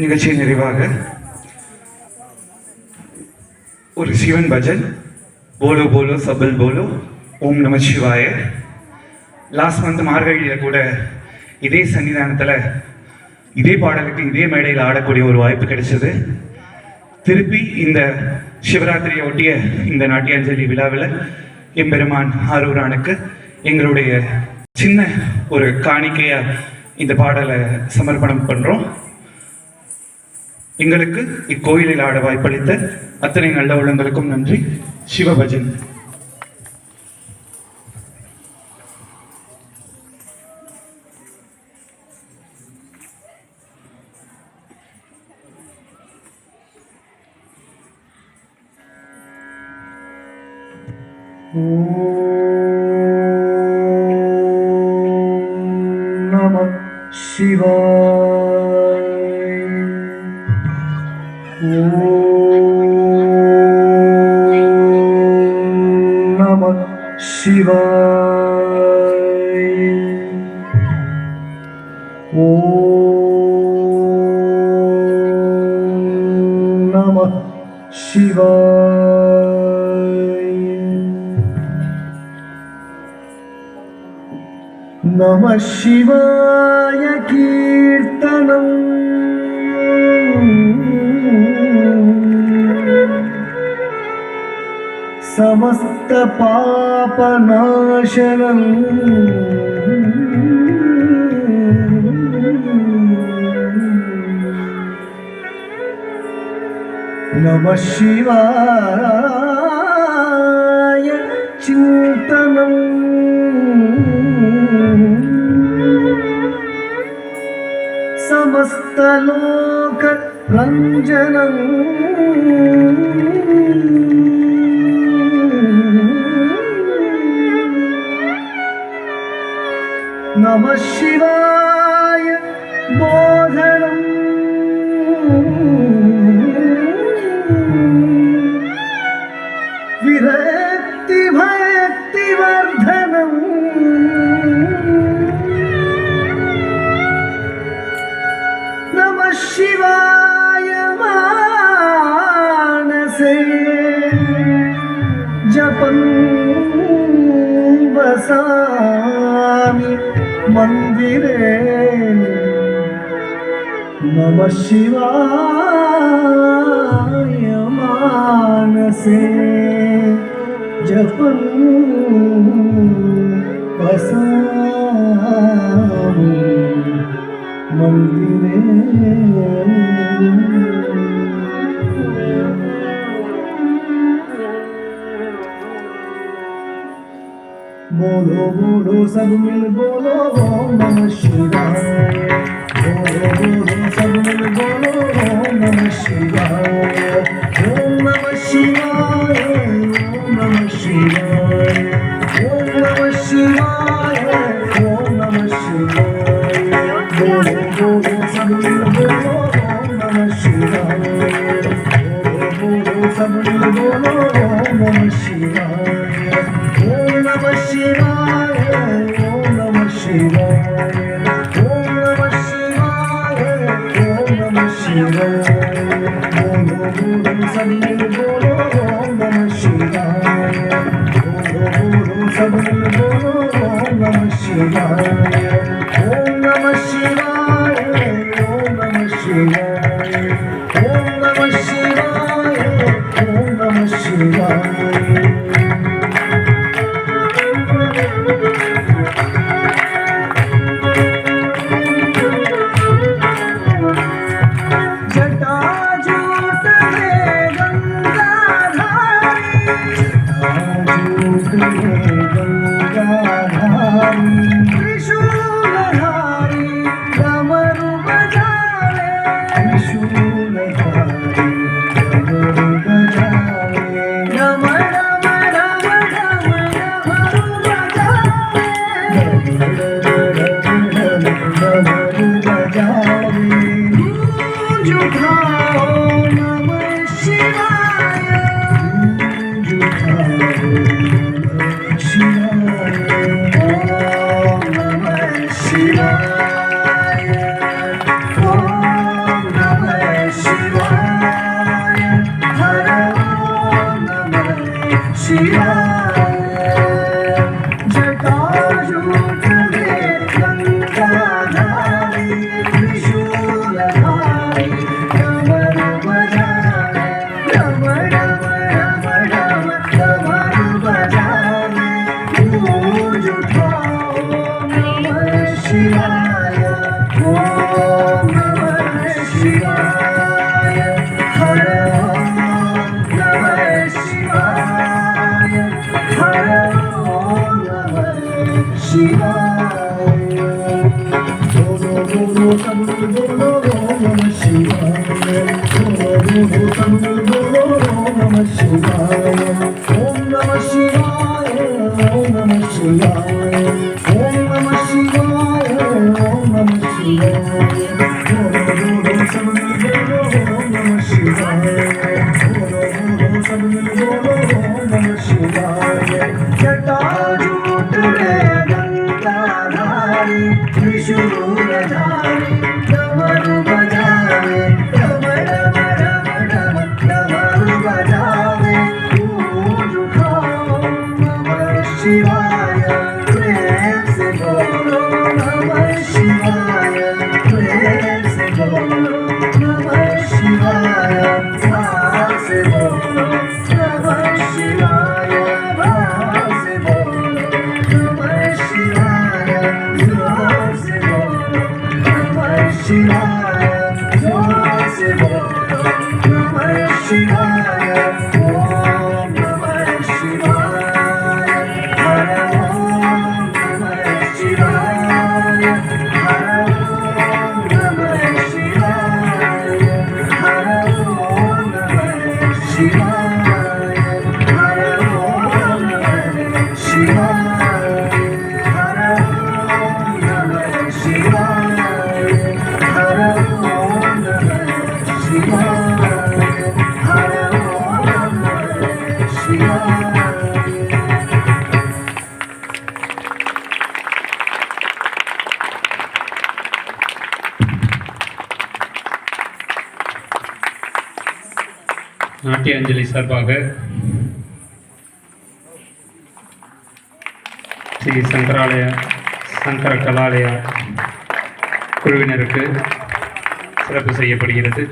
நிகழ்ச்சி நிறைவாக ஒரு சிவன் பஜன் போலோ போலோ சபல் போலோ ஓம் நம சிவாய. லாஸ்ட் மந்த் மார்கழியில் கூட இதே சன்னிதானத்தில் இதே பாடலுக்கு இதே மேடையில் ஆடக்கூடிய ஒரு வாய்ப்பு கிடைச்சது. திருப்பி இந்த சிவராத்திரியை ஒட்டிய இந்த நாட்டியாஞ்சலி விழாவில் எம்பெருமான் ஆரூரானுக்கு எங்களுடைய சின்ன ஒரு காணிக்கையாக இந்த பாடலை சமர்ப்பணம் பண்ணுறோம். எங்களுக்கு இக்கோயிலில் ஆட வாய்ப்பளித்த அத்தனை நல்ல உள்ளங்களுக்கும் நன்றி. சிவபஜன். நம சிவாய. நம சிவாய. நம சிவாய. நம சிவாய கீர்த்தனம் समस्त पापनाशनम् नमः शिवाय चिन्तनम् समस्त लोक रञ्जनम् नमः शिवाय बोधनम् विरक्ति भक्ति वर्धनम् नमः शिवाय मानसे जपं वसामि मंदिरे नमः शिवाय मानसे जपं वसामि मंदिरे. बोलो बोलो सब मिल बोलो ओम नमः शिवाय. बोलो बोलो सब मिल बोलो ओम नमः शिवाय. ओम नमः शिवाय. ओम नमः शिवाय. ओम नमः शिवाय. ओम नमः शिवाय. बोलो बोलो सब मिल बोलो ओम नमः शिवाय. बोलो बोलो सब मिल बोलो ओम नमः शिवाय. ओम नमः शिवाय. ओम नमः शिवाय. ओम नमः शिवाय. ओम नमः शिवाय. बोलो बोलो सब मिल बोलो ओम नमः शिवाय. बोलो बोलो सब मिल बोलो ओम नमः शिवाय. ओम नमः शिवाय. ओम नमः शिवाय. ओम नमः शिवाय. ओम नमः शिवाय. त्रिशूलधारी डमरू बजावे बोलो नमः शिवाय बोलो बोलो सब मिल बोलो नमः शिवाय ओम नमः शिवाय ओम नमः शिवाय ओम नमः शिवाय ओम नमः शिवाय बोलो बोलो सब मिल बोलो नमः शिवाय बोलो बोलो सब मिल बोलो नमः शिवाय जटाजूट में गंगाधारी त्रिशूलधारी डमरू बजावे डम डम डम डम डमरू बजावे गूंज उठाओ नमः शिवाय प्रेम से बोलो नमः शिवाय प्रेम से बोलो नमः शिवाय भाव से बोलो नमः शिवाय भाव से बोलो नमः शिवाय जोर से बोलो नमः शिवाय जोर से बोलो नमः शिवाय ओम नमः शिवाय हर ओम नमः शिवाय हर ओम नमः शिवाय हर ओम नमः शिवाय हर ओम नमः शिवाय हर ओम नमः शिवाय हर ओम नमः शिवाय हर ओम नमः शिवाय நாட்டிய அஞ்சலி சார்பாக ஸ்ரீ சங்கர கலாலயா குழுவினருக்கு சிறப்பு செய்யப்படுகிறது.